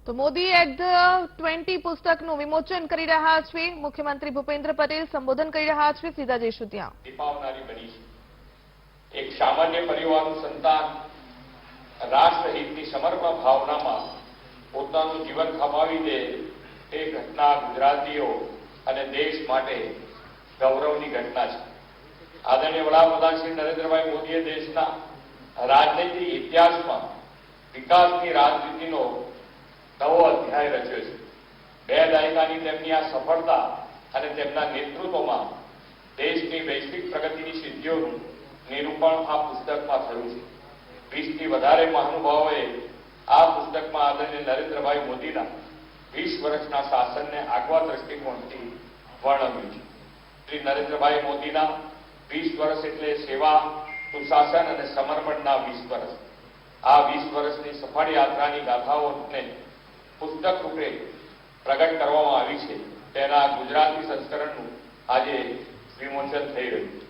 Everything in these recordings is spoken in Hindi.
તો મોદી એક્ટ 20 પુસ્તકનું વિમોચન કરી રહ્યા છે મુખ્યમંત્રી ભૂપેન્દ્ર પટેલ સંબોધન કરી રહ્યા છે। સીધા જઈશું ત્યાં। દીપાવનારી બની છે। એક સામાન્ય પરિવારનું સંતાન રાષ્ટ્રહિતની સમર્પણ ભાવનામાં પોતાનું જીવન ખપાવી દે એ ઘટના ગુજરાતીઓ અને દેશ માટે ગૌરવની ઘટના છે। આદરણીય વડાપ્રધાન શ્રી નરેન્દ્રભાઈ મોદીએ દેશના રાજનૈતિક ઇતિહાસમાં વિકાસની રાજનીતિનો નવો અધ્યાય રચ્યો છે। 2 દાયકાની તેમની આ સફળતા અને તેમના નેતૃત્વમાં દેશની વૈશ્વિક પ્રગતિની સિદ્ધિઓનું નિરૂપણ આ પુસ્તકમાં થયું છે। 20થી વધારે મહાનુભાવોએ આ પુસ્તકમાં આદરણીય નરેન્દ્રભાઈ મોદીના 20 વર્ષના શાસનને આગવા દ્રષ્ટિકોણથી વર્ણવ્યું છે। શ્રી નરેન્દ્રભાઈ મોદીના 20 વર્ષ એટલે સેવા, સુશાસન અને સમર્પણના 20 વર્ષ। આ 20 વર્ષની સફળ યાત્રાની ગાથાઓને પુસ્તક રૂપે પ્રગટ કરવામાં આવી છે। તેના ગુજરાતી સંસ્કરણનું આજે વિમોચન થઈ રહ્યું છે।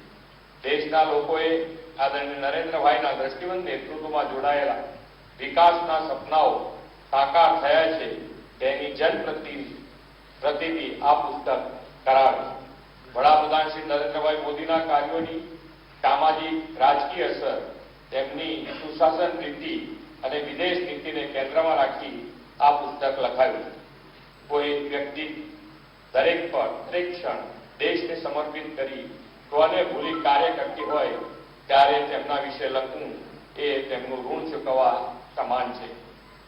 દેશના લોકોએ આદરણીય નરેન્દ્રભાઈના દ્રષ્ટિવંત નેતૃત્વમાં જોડાયેલા વિકાસના સપનાઓ સાકાર થયા છે તેની જનપ્રતિનિધિ આ પુસ્તક કરાવે છે। વડાપ્રધાન શ્રી નરેન્દ્રભાઈ મોદીના કાર્યોની સામાજિક રાજકીય અસર, તેમની સુશાસન નીતિ અને વિદેશ નીતિને કેન્દ્રમાં રાખી આ પુસ્તક લખાયું છે। કોઈ વ્યક્તિ દરેક ક્ષણ દેશને સમર્પિત કરી સ્વને ભૂલી કાર્ય કરતી હોય ત્યારે તેમના વિશે લખવું એ તેમનું ઋણ ચૂકવવા સમાન છે।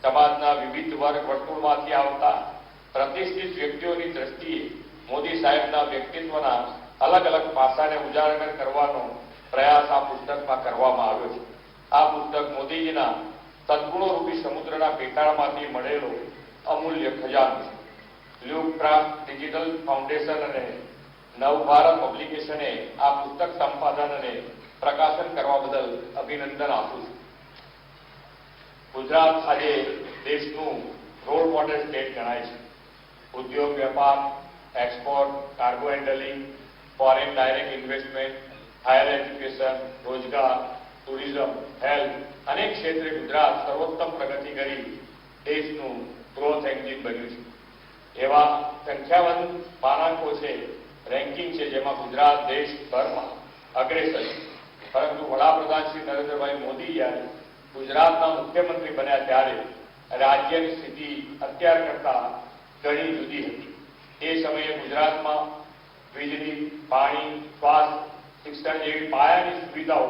સમાજના વિવિધ વર્ગ વર્તુળમાંથી આવતા પ્રતિષ્ઠિત વ્યક્તિઓની દ્રષ્ટિએ મોદી સાહેબના વ્યક્તિત્વના અલગ અલગ પાસાને ઉજાગર કરવાનો પ્રયાસ આ પુસ્તકમાં કરવામાં આવ્યો છે। આ પુસ્તક મોદીજીના સદગુણો રૂપી સમુદ્રના પેટાળમાંથી મળેલો અમૂલ્ય ખજાનો છે। લ્યુક્રાફ્ટ ડિજિટલ ફાઉન્ડેશન અને નવભારત પબ્લિકેશને આ પુસ્તક સંપાદન અને પ્રકાશન કરવા બદલ અભિનંદન આપું છું। ગુજરાત આજે દેશનું રોલ મોડેલ સ્ટેટ ગણાય છે। ઉદ્યોગ, વેપાર, export, cargo handling, foreign direct investment, higher education, રોજગાર, ટુરિઝમ, હેલ્થ અનેક ક્ષેત્રે ગુજરાત સર્વોત્તમ પ્રગતિ કરી દેશનું ગ્રોથ એન્જિન બન્યું છે। એવા સંખ્યાબંધ માનાંકો છે, રેન્કિંગ છે, જેમાં ગુજરાત દેશભરમાં અગ્રેસર છે। પરંતુ વડાપ્રધાન શ્રી નરેન્દ્રભાઈ મોદી જ્યારે ગુજરાતના મુખ્યમંત્રી બન્યા ત્યારે રાજ્યની સ્થિતિ અત્યાર કરતા ઘણી જુદી હતી। એ સમયે ગુજરાતમાં વીજળી, પાણી, સ્વાસ્થ્ય, શિક્ષણ જેવી પાયાની સુવિધાઓ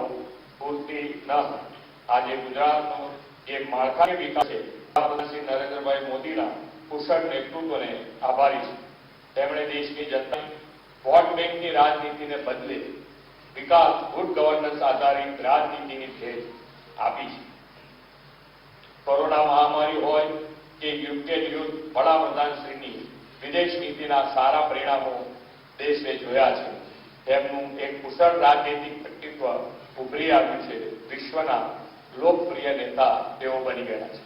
પૂરતી ન હતી। આજે ગુજરાતનો જે માળખાકીય વિકાસ છે, વડાપ્રધાન શ્રી નરેન્દ્રભાઈ મોદીના કુશળ નેતૃત્વને આભારી છે। તેમણે દેશની જનતાને વોટ બેંકની રાજનીતિને બદલે વિકાસ, ગુડ ગવર્નન્સ આધારિત રાજનીતિની ભેટ આપી છે। કોરોના મહામારી હોય કે યુક્રેન યુદ્ધ, વડાપ્રધાનશ્રીની વિદેશ નીતિના સારા પરિણામો દેશે જોયા છે। તેમનું એક કુશળ રાજનૈતિક વ્યક્તિત્વ ઉભરી આવ્યું છે। વિશ્વના લોકપ્રિય નેતા તેઓ બની ગયા છે।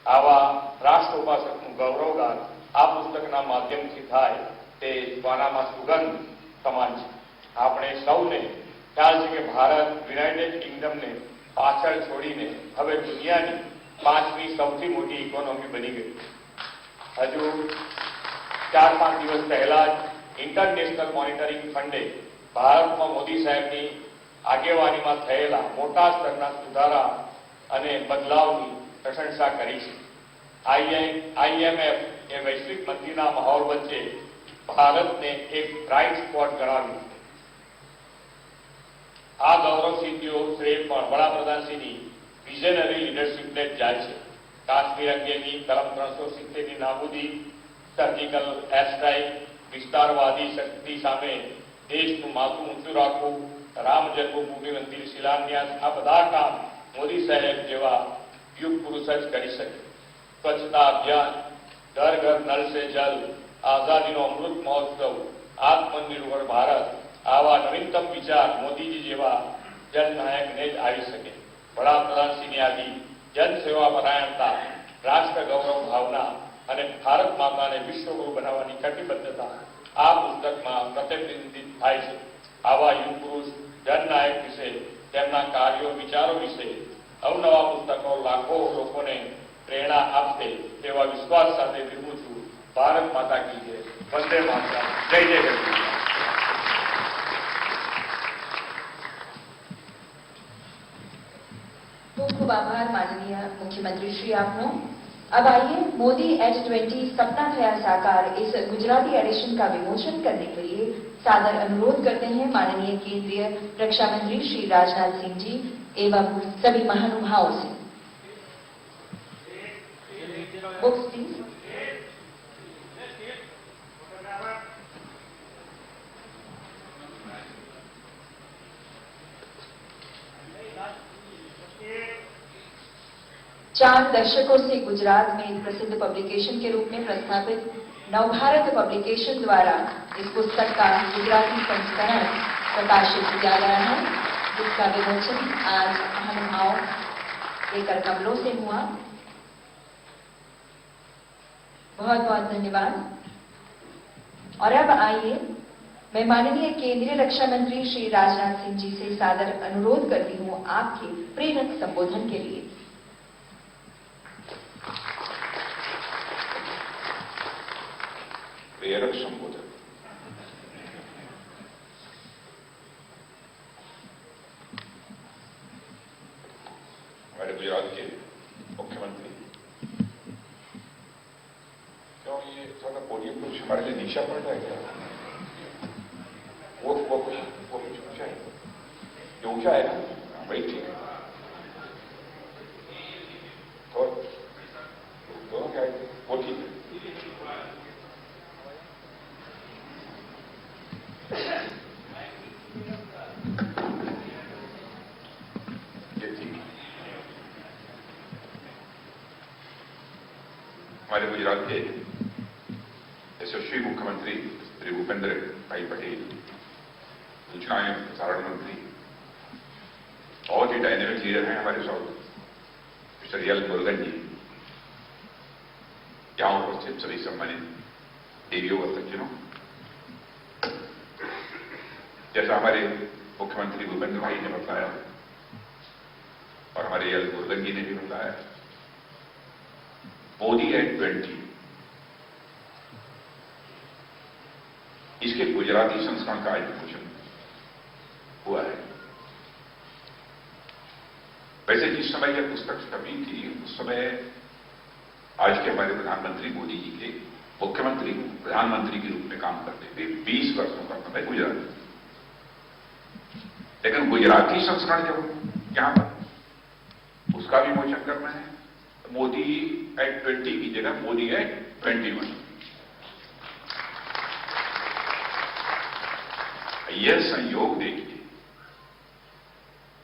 આવા રાષ્ટ્ર ઉપાસકનું ગૌરવગાન આ પુસ્તકના માધ્યમથી થાય તે શ્વાનામાં સુગંધ સમાન છે। આપણે સૌને ખ્યાલ છે કે ભારત યુનાઇટેડ કિંગડમને પાછળ છોડીને હવે દુનિયાની 5મી સૌથી મોટી ઇકોનોમી બની ગઈ। હજુ 4-5 દિવસ પહેલા જ ઇન્ટરનેશનલ મોનિટરિંગ ફંડે ભારતમાં મોદી સાહેબની આગેવાનીમાં થયેલા મોટા સ્તરના સુધારા અને બદલાવની પ્રશંસા કરી છે। IMF એ વૈશ્વિક મંદીના માહોલ વચ્ચે ભારતને એક બ્રાઇટ સ્પોટ ગણાવ્યું છે। આ ગૌરવ સિદ્ધિઓ શ્રેય પણ વડાપ્રધાનશ્રીની વિઝનરી લીડરશીપને જ જાય છે। કાશ્મીર અંગેની કલમ 370ની નાબૂદી, સર્જિકલ એર સ્ટ્રાઇક, વિસ્તારવાદી શક્તિ સામે દેશનું માથું ઊંચું રાખવું, રામ જન્મભૂમિ મંદિર શિલાન્યાસ, આ બધા કામ મોદી સાહેબ જેવા યુગ પુરુષ જ કરી શકે। સ્વચ્છતા અભિયાન, ઘર ઘર નલ સે જલ, આઝાદીનો અમૃત મહોત્સવ, આત્મનિર્ભર ભારત, આવા નવીનતમ વિચાર મોદીજી જેવા જનનાયકને જ આવી શકે। વડાપ્રધાનશ્રીની આવી જનસેવા પરાયણતા, રાષ્ટ્ર ગૌરવ ભાવના અને ભારત માતાને વિશ્વગુરુ બનાવવાની કટિબદ્ધતા આ પુસ્તકમાં પ્રતિબિંબિત થાય છે। આવા યુગ પુરુષ, જનનાયક વિશે, તેમના કાર્યો, વિચારો વિશે અવનવા પુસ્તકો લાખો લોકોને પ્રેરણા આપશે એવા વિશ્વાસ સાથે વિરમું છું. ભારત માતા કી જય. વંદે માતરમ. જય જય ગરવી. खूब खूब आभार माननीय मुख्यमंत्री श्री आपनो. अब आइए मोदी H20 सपना थया साकार इस गुजराती एडिशन का विमोचन करने के लिए सादर अनुरोध करते हैं माननीय केंद्रीय रक्षा मंत्री श्री राजनाथ सिंह जी एवं सभी महानुभावों से. Books please. चार दशकों से गुजरात में एक प्रसिद्ध पब्लिकेशन के रूप में प्रस्थापित नवभारत पब्लिकेशन द्वारा इस पुस्तक का गुजराती संस्करण प्रकाशित किया गया है, जिसका विमोचन आज महानुभाव लेकर कमलों से हुआ. बहुत बहुत धन्यवाद. और अब आइए मैं माननीय केंद्रीय रक्षा मंत्री श्री राजनाथ सिंह जी से सादर अनुरोध करती हूं आपके प्रेरक संबोधन के लिए. प्रेरक संबोधन. हमारे गुजरात के मुख्यमंत्री, क्यों ये थोड़ा पोडियम कुछ हमारे लिए नीचा पड़ रहा है क्या? वो कुछ ऊंचा है, ये ऊंचा है ना, वही ठीक है. तो दोनों क्या है, वो ठीक है. हमारे गुजरात के यशस्वी मुख्यमंत्री श्री भूपेंद्र भाई पटेल, सूचना एवं प्रसारण मंत्री, बहुत ही डायनेमिक लीडर हैं हमारे साथ मिस्टर एल मुरुगन जी, यहां उपस्थित सभी सम्मानित देवियों व सज्जनों, जैसा हमारे मुख्यमंत्री भूपेंद्र भाई ने बताया और हमारे एल मुरुगन जी ने भी बताया, मोदी H20 इसके गुजराती संस्करण का आज विमोचन हुआ है. वैसे जिस समय यह पुस्तक छपी थी उस समय आज के हमारे प्रधानमंत्री मोदी जी के मुख्यमंत्री प्रधानमंत्री के रूप में काम करते थे. 20 वर्षों का समय गुजरा. लेकिन गुजराती संस्करण जब यहां पर उसका विमोचन करना है, मोदी H20 की जगह मोदी H21. यह संयोग देखिए,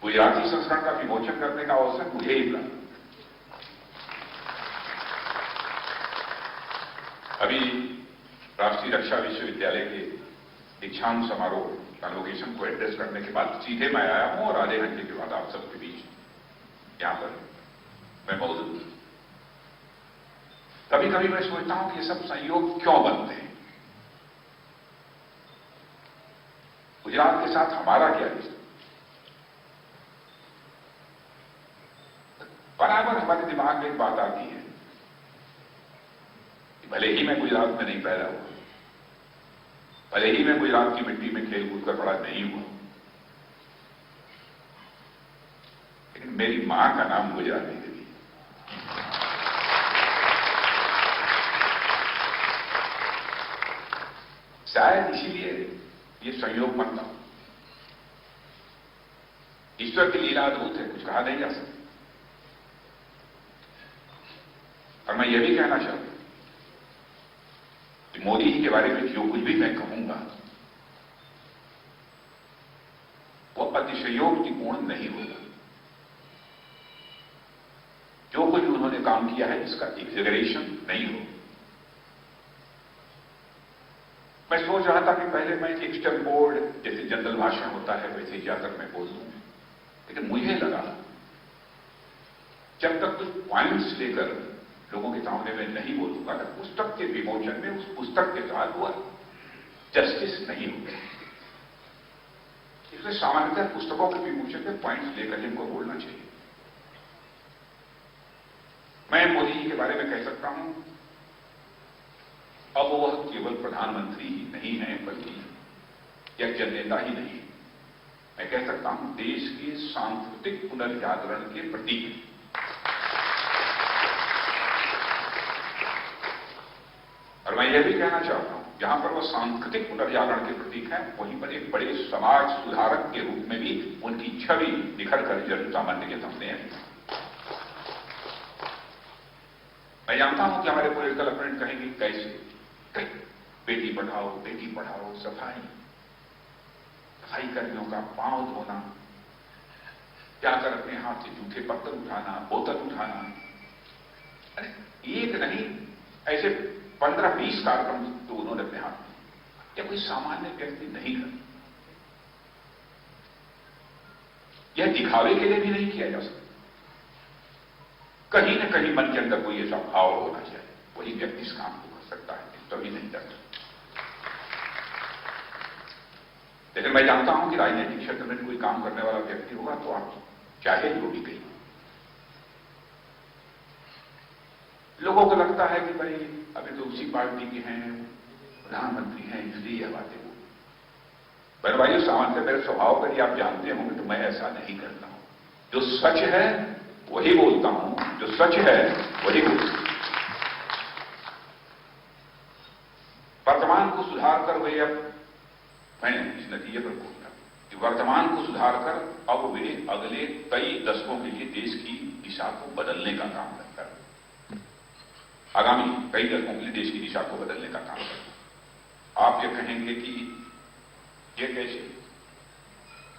गुजराती संस्करण का विमोचन करने का अवसर मुझे ही मिला. अभी राष्ट्रीय रक्षा विश्वविद्यालय के दीक्षांत समारोह कन्वोकेशन को एड्रेस करने के बाद सीधे मैं आया हूं और आधे घंटे के बाद आप सबके बीच यहां पर मैं मौजूद हूं. कभी कभी मैं सोचता हूं कि ये सब संयोग क्यों बनते हैं, गुजरात के साथ हमारा क्या रिश्ता. बराबर हमारे दिमाग में एक बात आती है कि भले ही मैं गुजरात में नहीं पैदा हुआ, भले ही मैं गुजरात की मिट्टी में खेल कूद कर बड़ा नहीं हुआ, लेकिन मेरी मां का नाम गुजराती है. शायद इसीलिए ये संयोग बनता. ईश्वर की लीला अद्भुत है, कुछ कहा नहीं जा सकता. और मैं ये भी कहना चाहता हूं कि मोदी जी के बारे में जो कुछ भी मैं कहूंगा वो अतिशयोक्तिपूर्ण नहीं होगा. जो कुछ उन्होंने काम किया है इसका एग्जैगरेशन नहीं होगा. मैं सोच रहा था कि पहले मैं टेक्सचर बोर्ड जैसे जनरल भाषण होता है वैसे जाकर मैं बोल दूं, लेकिन मुझे लगा जब तक कुछ पॉइंट्स लेकर लोगों के सामने मैं नहीं बोलूंगा तो पुस्तक के विमोचन में उस पुस्तक के साथ हुआ जस्टिस नहीं होगा. इसलिए सामान्यतः पुस्तकों के विमोचन में पॉइंट्स लेकर इनको बोलना चाहिए. मैं मोदी जी के बारे में कह सकता हूं, अब वह केवल प्रधानमंत्री ही नहीं है, बल्कि एक जननेता ही नहीं, मैं कह सकता हूं देश के सांस्कृतिक पुनर्जागरण के प्रतीक। और मैं यह भी कहना चाहता हूं, जहां पर वह सांस्कृतिक पुनर्जागरण के प्रतीक है, वहीं पर एक बड़े समाज सुधारक के रूप में भी उनकी छवि निखर कर जन सामान्य के सामने है। मैं जानता हूं कि हमारे पॉलिटिकल अपोनेंट कहेंगे कैसे, बेटी पढ़ाओ, सफाई कर्मियों का पांव धोना, जाकर अपने हाथ से जूठे पत्थर उठाना, बोतल उठाना, अरे एक नहीं ऐसे 15-20 कार्यक्रम तो उन्होंने अपने हाथ में, या कोई सामान्य व्यक्ति नहीं कर, यह दिखावे के लिए भी नहीं किया जा सकता। कहीं न कहीं मन के अंदर कोई ऐसा भाव होना चाहिए, वही व्यक्ति इस काम को कर सकता है, तभी नहीं कर सकता। लेकिन मैं जानता हूं कि राजनीतिक क्षेत्र में कोई काम करने वाला व्यक्ति होगा तो आप चाहे जो भी कहिए, लोगों को लगता है कि भाई अभी तो उसी पार्टी के हैं, प्रधानमंत्री हैं, इसलिए यह बातें हो। पर भाई सामान्य मेरे स्वभाव पर ही आप जानते होंगे तो मैं ऐसा नहीं करता हूं। जो सच है वही बोलता हूं, जो सच है वही बोलता हूं। वर्तमान को सुधार कर वे, अब मैं इस नतीजे पर पहुंचा कि वर्तमान को सुधार कर अब वे अगले कई दशकों के लिए देश की दिशा को बदलने का काम करता है। आगामी कई दशकों के लिए देश की दिशा को बदलने का काम करता है। आप ये कहेंगे कि ये कैसे?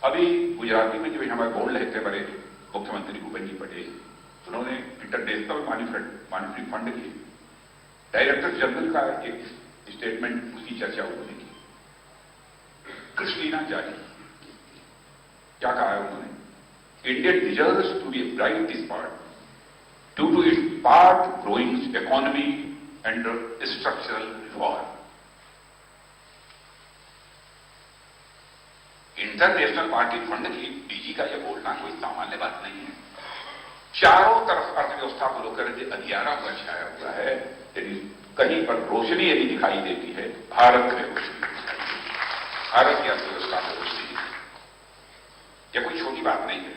अभी गुजराती में जो हमारे बोल रहे थे बड़े मुख्यमंत्री भूपेंद्र पटेल, उन्होंने इंटरनेशनल मॉनिटरी फंड के डायरेक्टर जनरल का एक स्टेटमेंट, उसकी चर्चा उन्होंने की, क्रिस्टीना जारी। क्या कहा है उन्होंने? India deserves to be bright this part due to its part growing economy and structural reform. International monetary fund की डीजी का यह बोलना कोई सामान्य बात नहीं है। चारों तरफ अर्थव्यवस्था को लेकर के अंधियारा हुआ छाया हुआ है, यदि कहीं पर रोशनी यदि दिखाई देती है, भारत में रोशनी दिखाई देती है, भारत की अर्थव्यवस्था में रोशनी दिखाई। यह कोई छोटी बात नहीं है।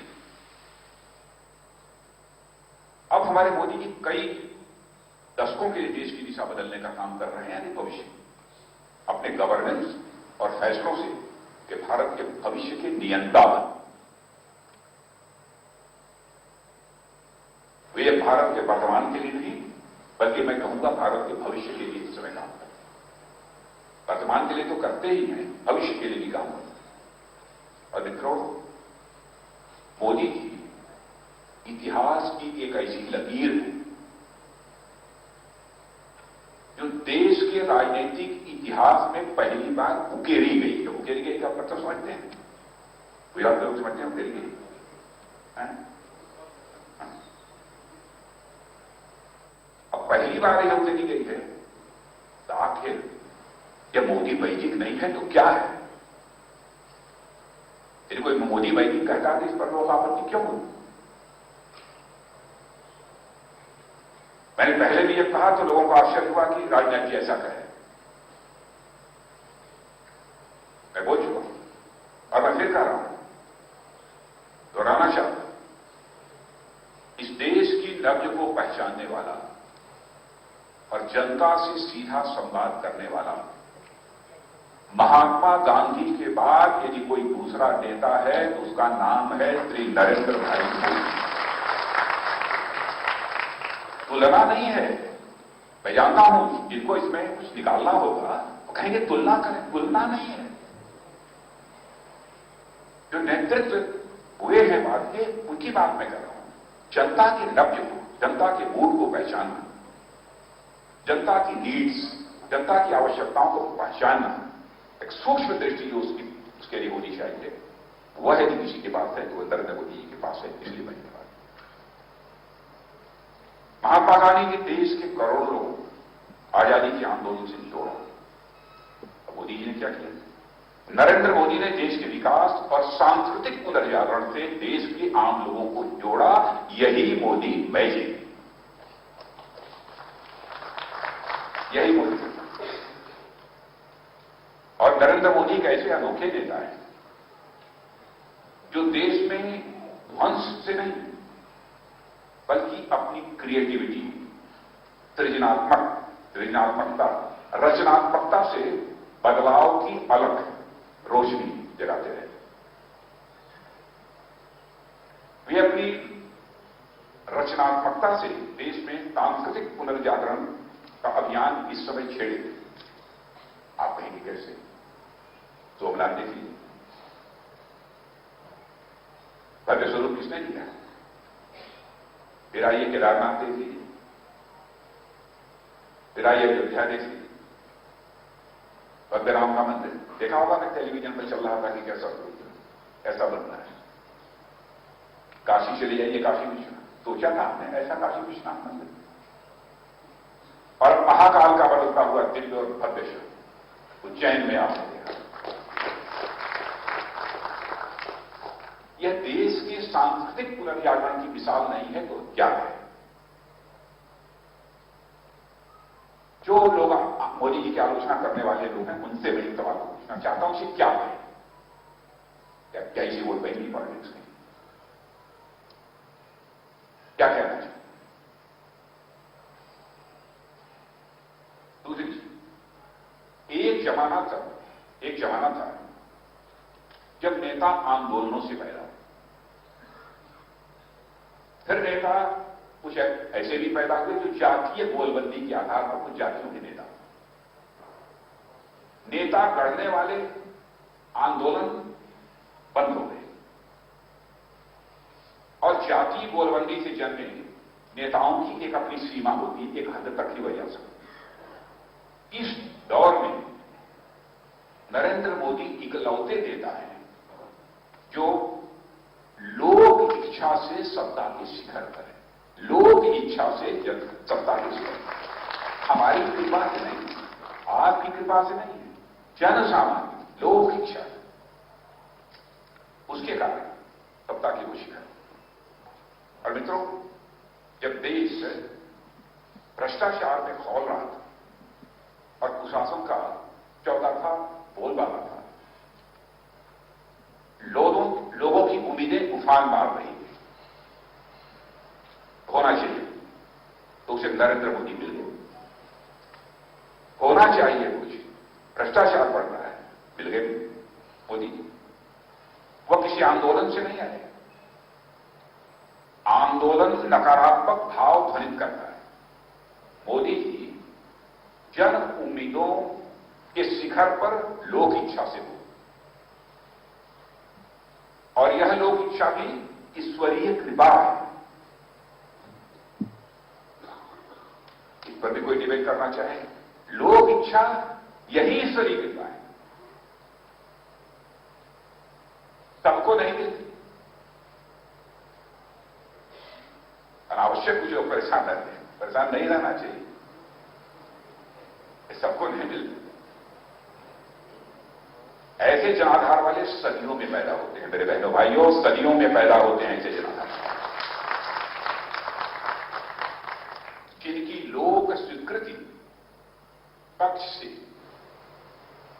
अब हमारे मोदी जी कई दशकों के लिए देश की दिशा बदलने का काम कर रहे हैं, यानी भविष्य अपने गवर्नेंस और फैसलों से कि भारत के भविष्य के नियंता बन। वे भारत के वर्तमान के लिए नहीं, बल्कि मैं कहूंगा भारत के भविष्य के लिए इस समय काम करते हैं। वर्तमान के लिए तो करते ही हैं, भविष्य के लिए भी काम करते हैं। और मित्रों, मोदी जी इतिहास की एक ऐसी लकीर है जो देश के राजनीतिक इतिहास में पहली बार उकेरी गई है। उकेरी गई का मतलब समझते हैं? गुजरात लोग समझते हैं उकेरी गई? अब पहली बार यह उकेरी गई है तो आखिर यह मोदी वैदिक नहीं है तो क्या है? यदि कोई मोदी वैदिक कहता है, इस पर लोग आपत्ति क्यों हुई? मैंने पहले भी यह कहा तो लोगों को आश्चर्य हुआ कि राजनाथ जी ऐसा कहे। मैं बोल चुका हूं और मैं फिर कह रहा हूं, दोहराना चाहता हूं, इस देश की नब्ज को पहचानने वाला और जनता से सीधा संवाद करने वाला महात्मा गांधी के बाद यदि कोई दूसरा नेता है तो उसका नाम है श्री नरेंद्र भाई मोदी। तुलना नहीं है। मैं जानता हूं जिनको इसमें कुछ निकालना होगा वो कहेंगे तुलना करें, तुलना नहीं है। जो नेतृत्व हुए हैं बाद के, उनकी बात मैं कर रहा हूं। जनता के नब्ज को, जनता के मूड को पहचानना, जनता की नीड्स, जनता की आवश्यकताओं को पहचानना, एक सूक्ष्म दृष्टि जो उसके लिए होनी चाहिए, वह यदि किसी के पास है तो वह नरेंद्र मोदी जी के पास है। इसलिए मैं महात्मा गांधी के देश के करोड़ों लोग आजादी के आंदोलन से जोड़ा। अब मोदी जी ने क्या किया? नरेंद्र मोदी ने देश के विकास और सांस्कृतिक पुनर्जागरण से देश के आम लोगों को जोड़ा। यही मोदी मैजिक। यही मोदी है। और नरेंद्र मोदी एक ऐसे अनोखे नेता है जो देश में ध्वंस से नहीं बल्कि अपनी क्रिएटिविटी, सृजनात्मकता, रचनात्मकता से बदलाव की अलग रोशनी जगाते रहे। वे अपनी रचनात्मकता से देश में सांस्कृतिक पुनर्जागरण का अभियान इस समय छेड़े। आप कहेंगे कैसे? सोमनाथ देख लीजिए, भव्य स्वरूप किसने दिया? फिर आइए केदारनाथ देख लीजिए, फिर आइए अयोध्या देख लीजिए, भव्य राम का मंदिर देखा होगा मैं टेलीविजन पर चल रहा था कि कैसा ऐसा बन रहा है। काशी चले जाइए, काशी विश्वनाथ, सोचा था आपने ऐसा काशी विश्वनाथ मंदिर? और महाकाल का बढ़ता हुआ दिव्य और भव्य शहर उज्जैन में आपने देखा। यह देश के सांस्कृतिक पुनर्जागरण की मिसाल नहीं है तो क्या है? जो लोग मोदी जी की आलोचना करने वाले लोग हैं उनसे मैं एक सवाल पूछना चाहता हूं कि क्या है? क्या इसी वोट बैंकिंग पॉलिटिक्स में क्या कहना चाहिए? दूसरी चीज, एक जमाना था जब नेता आंदोलनों से पैदा हुए, फिर नेता कुछ ऐसे भी पैदा हुए जो जातीय गोलबंदी के आधार पर कुछ जातियों के नेता गढ़ने वाले आंदोलन बंद हो गए और जातीय गोलबंदी से जन्मे नेताओं की एक अपनी सीमा होती है, एक हद तक ही वजह से। इस दौर में नरेंद्र मोदी इकलौते नेता है जो लोक इच्छा से सत्ता के शिखर पर है। लोक इच्छा से सत्ता के शिखर पर, हमारी कृपा से नहीं, आपकी कृपा से नहीं है, जन सामान्य लोक इच्छा, उसके कारण सत्ता की वो शिखर। और मित्रों, जब देश भ्रष्टाचार में खौल रहा था और कुशासन का चौतरफा बोलबाला था, लोगों की उम्मीदें उफान मार रही थी, होना चाहिए तो उसे नरेंद्र मोदी मिल गए। होना चाहिए कुछ, भ्रष्टाचार बढ़ रहा है, मिल गए मोदी जी। वह किसी आंदोलन से नहीं आए, आंदोलन नकारात्मक भाव ध्वनित करता है। मोदी जी जन उम्मीदों के शिखर पर लोक इच्छा से हो, और यह लोक इच्छा भी ईश्वरीय कृपा है। इस पर भी कोई डिबेट करना चाहे, लोक इच्छा यही ईश्वरीय कृपा है। सबको नहीं मिलती, अनावश्यक कुछ लोग परेशान रहते हैं, परेशान नहीं रहना चाहिए, सबको नहीं मिलती। ऐसे जनाधार वाले सदियों में पैदा होते हैं मेरे बहनों भाइयों, सदियों में पैदा होते हैं ऐसे जनाधार, जिनकी लोक स्वीकृति पक्ष से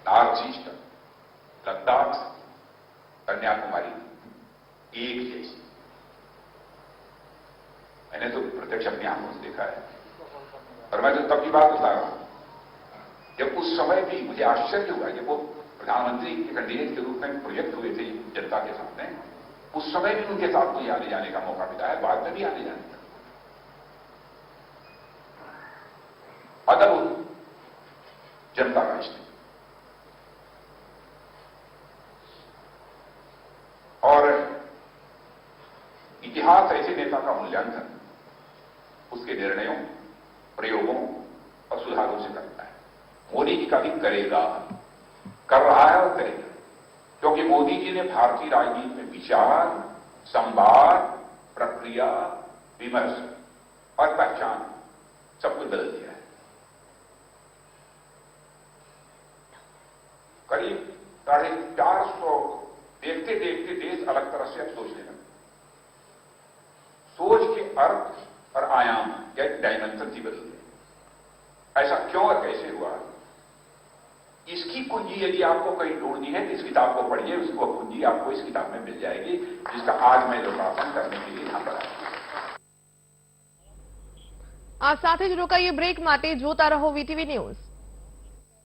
नार्थ ईस्ट, लद्दाख, कन्याकुमारी एक जैसी। मैंने तो प्रत्यक्ष अपनी आंखों से देखा है, और मैं तो तब की बात बता रहा हूं जब उस समय भी मुझे आश्चर्य हुआ जब वो प्रधानमंत्री के कैंडिडेट के रूप में प्रोजेक्ट हुए थे जनता के सामने। उस समय भी उनके साथ मुझे आने जाने का मौका मिला है, बाद में भी आने जाने का। अद्भुत जनता का इष्ट, और इतिहास ऐसे नेता का मूल्यांकन उसके निर्णयों, प्रयोगों और सुधारों से करता है। मोदी जी का भी करेगा, कर रहा है और करेगा, क्योंकि मोदी जी ने भारतीय राजनीति में विचार, संवाद, प्रक्रिया, विमर्श और पहचान सब कुछ बदल दिया है। करीब 450 देखते देखते देश अलग तरह से अब सोचने लगा। सोच के अर्थ और आयाम या डायमेंशन ही बदल गए। ऐसा क्यों और कैसे हुआ, इसकी कुंजी यदि आपको कहीं ढूंढनी है तो इस किताब को पढ़िए, उसको कुंजी आपको इस किताब में मिल जाएगी, जिसका आज मैं लोकार्पण करने के लिए यहां पर आया। આ સાથે જ રોકાઈએ બ્રેક માટે. જોતા રહો વીટીવી ન્યૂઝ.